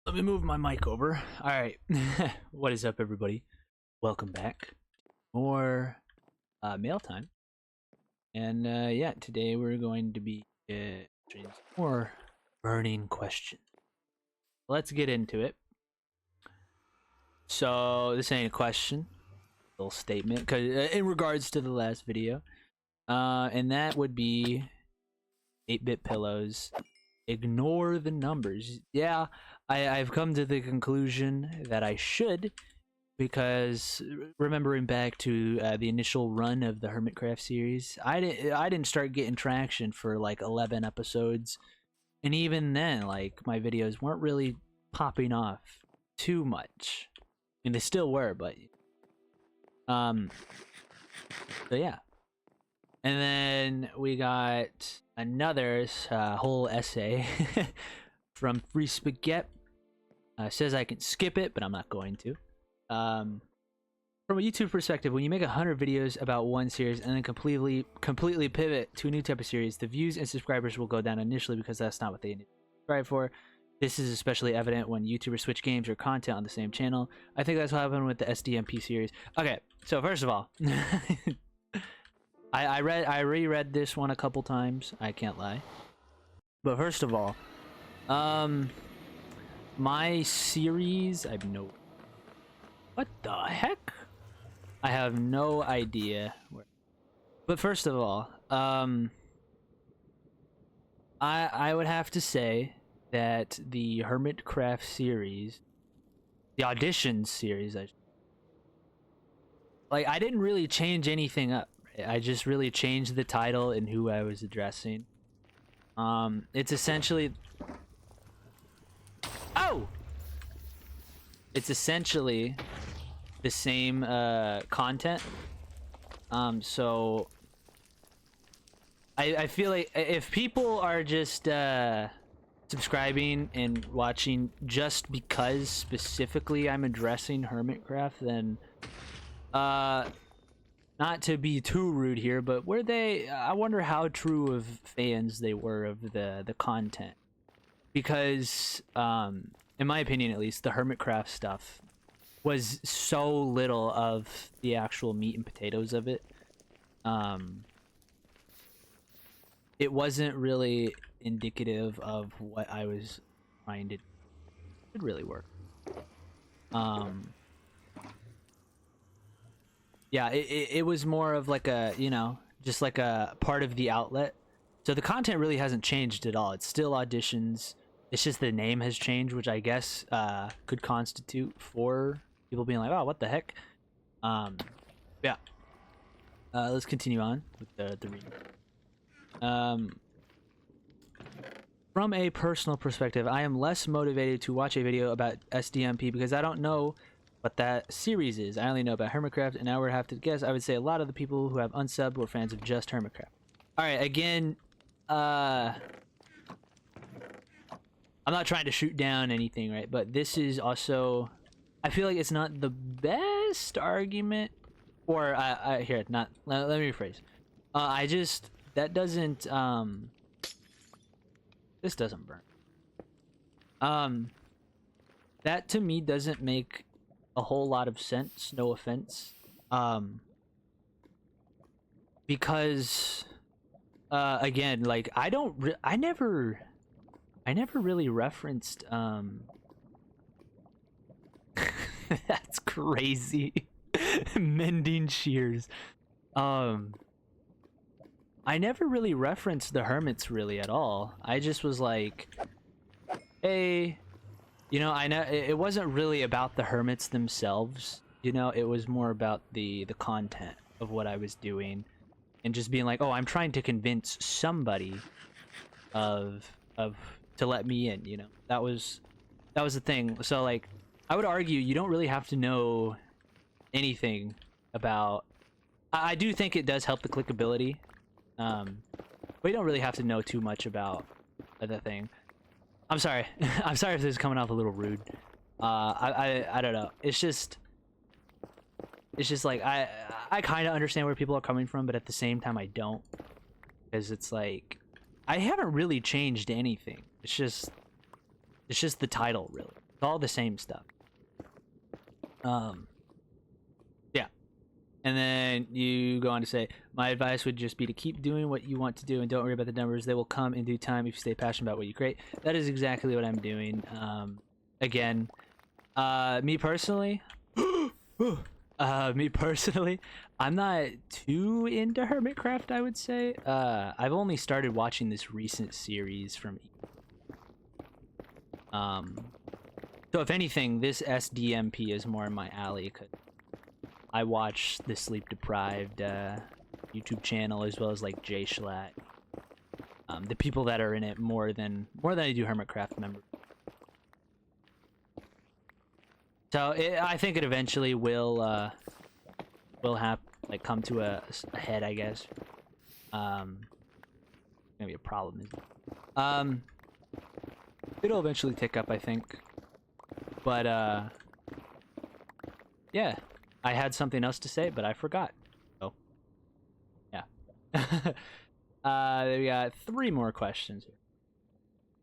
Let me move my mic over. All right. What is up, everybody? Welcome back. More mail time. And yeah, today we're going to be answering some more burning questions. Let's get into it. So this ain't a question, a little statement, because in regards to the last video, and that would be 8-bit pillows. Ignore the numbers. Yeah, I've come to the conclusion that I should, because remembering back to the initial run of the Hermitcraft series, I didn't start getting traction for like 11 episodes, and even then, like, my videos weren't really popping off too much. I mean, they still were, but so yeah. And then we got another whole essay from Free Spaghetti. Says I can skip it, but I'm not going to. From a YouTube perspective, when you make 100 videos about one series and then completely pivot to a new type of series, the views and subscribers will go down initially because that's not what they subscribe for. This is especially evident when YouTubers switch games or content on the same channel. I think that's what happened with the SDMP series. Okay, so first of all, I reread this one a couple times. I can't lie. But first of all, my series, I have no... What the heck? I have no idea where... But first of all, I would have to say that the Hermitcraft series, the Auditions series, I didn't really change anything up. I just really changed the title and who I was addressing. It's essentially... Oh! It's essentially the same content. So I feel like if people are just subscribing and watching just because specifically I'm addressing Hermitcraft, then not to be too rude here, but were they... I wonder how true of fans they were of the content. Because, in my opinion at least, the Hermitcraft stuff was so little of the actual meat and potatoes of it. It wasn't really indicative of what I was trying to... It really work. Yeah, it was more of like a, you know, just like a part of the outlet. So the content really hasn't changed at all. It's still auditions. It's just the name has changed, which I guess could constitute for people being like, oh, what the heck? Yeah. Let's continue on with the reading. From a personal perspective, I am less motivated to watch a video about SDMP because I don't know what that series is. I only know about Hermitcraft, and I would have to guess. I would say a lot of the people who have unsubbed were fans of just Hermitcraft. All right, again, I'm not trying to shoot down anything, right? But this is also, I feel like it's not the best argument, or here, not. Let me rephrase. I just, that doesn't this doesn't burn. That to me doesn't make a whole lot of sense. No offense. Because again, like, I never really referenced that's crazy. Mending shears. I never really referenced the hermits really at all. I just was like, hey, you know, I know it wasn't really about the hermits themselves, you know, it was more about the content of what I was doing, and just being like, oh, I'm trying to convince somebody of to let me in, you know. That was the thing. So, like, I would argue you don't really have to know anything about... I do think it does help the clickability, but you don't really have to know too much about the thing. I'm sorry. I'm sorry if this is coming off a little rude. I don't know. It's just like, I kind of understand where people are coming from, but at the same time I don't, because it's like, I haven't really changed anything. It's just the title, really. It's all the same stuff. Yeah. And then you go on to say, my advice would just be to keep doing what you want to do and don't worry about the numbers. They will come in due time if you stay passionate about what you create. That is exactly what I'm doing. Again, me personally, I'm not too into Hermitcraft, I would say. I've only started watching this recent series from so if anything, this SDMP is more in my alley, cause I watch the Sleep Deprived YouTube channel as well as like Jay Schlatt. The people that are in it more than I do Hermitcraft members. So I think it eventually will have like come to a head, I guess. Maybe a problem is it'll eventually tick up, I think. But yeah, I had something else to say, but I forgot. So yeah. We got 3 more questions here.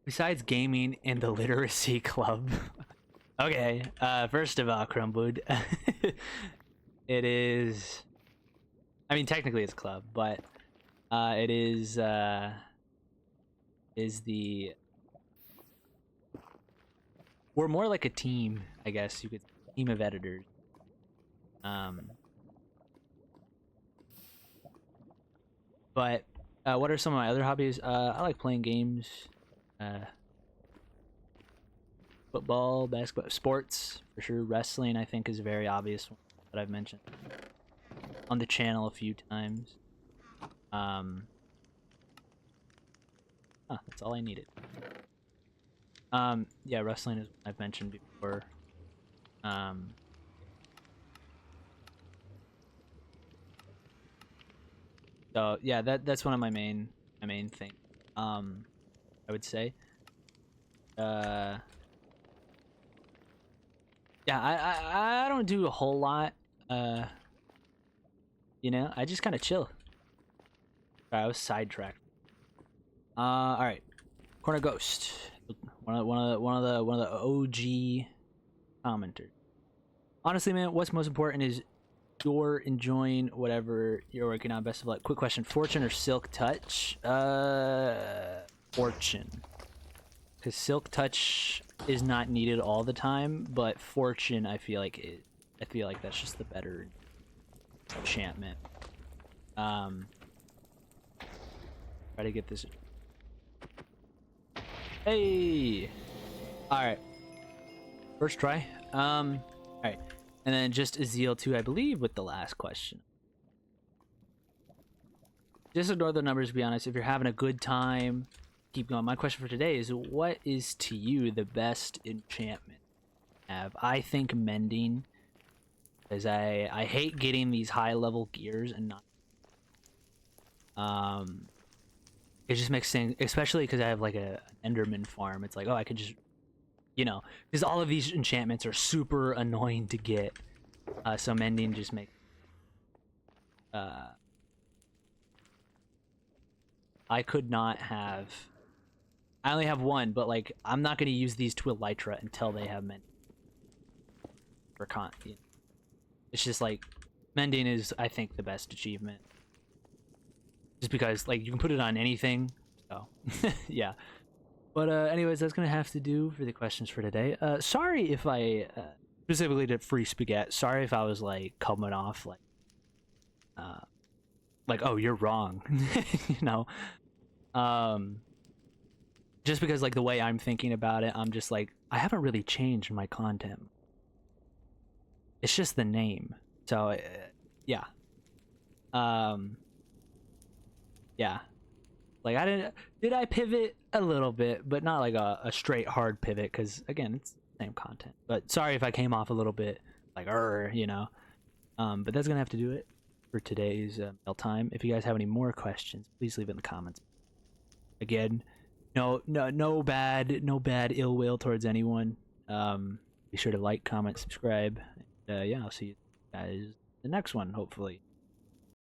Besides gaming and the literacy club. Okay, first of all, Crumbwood, it is, I mean, technically it's a club, but it is the, we're more like a team, I guess you could, team of editors. But what are some of my other hobbies? I like playing games, football, basketball, sports for sure. Wrestling, I think, is a very obvious one that I've mentioned on the channel a few times. That's all I needed. Yeah, wrestling is what I've mentioned before. So yeah, that's one of my main thing. I would say. Yeah, I don't do a whole lot. You know, I just kind of chill. I was sidetracked. All right, Corner Ghost, one of the OG commenters. Honestly, man, what's most important is you're enjoying whatever you're working on. Best of luck. Quick question: Fortune or Silk Touch? Fortune, because Silk Touch is not needed all the time, but Fortune, I feel like that's just the better enchantment. Try to get this. Hey, all right, first try. All right, and then just Azeel 2, I believe, with the last question. Just ignore the numbers, to be honest. If you're having a good time, keep going. My question for today is, what is to you the best enchantment you have? I think Mending, because I hate getting these high level gears and not it just makes things, especially because I have like a Enderman farm, it's like, oh, I could just, you know, because all of these enchantments are super annoying to get, so Mending just makes I could not have, I only have one, but like I'm not going to use these to Elytra until they have Mending for you know. It's just like Mending is, I think, the best achievement, just because like you can put it on anything. So yeah, but anyways, that's gonna have to do for the questions for today. Sorry if I specifically to Free Spaghetti, sorry if I was like coming off like oh, you're wrong. You know, just because like the way I'm thinking about it, I'm just like, I haven't really changed my content, it's just the name. So yeah, yeah, like did I pivot a little bit, but not like a straight hard pivot, because again, it's the same content. But sorry if I came off a little bit like you know. But that's gonna have to do it for today's mail time. If you guys have any more questions, please leave it in the comments. Again, no bad ill will towards anyone. Be sure to like, comment, subscribe. Yeah, I'll see you guys in the next one, hopefully.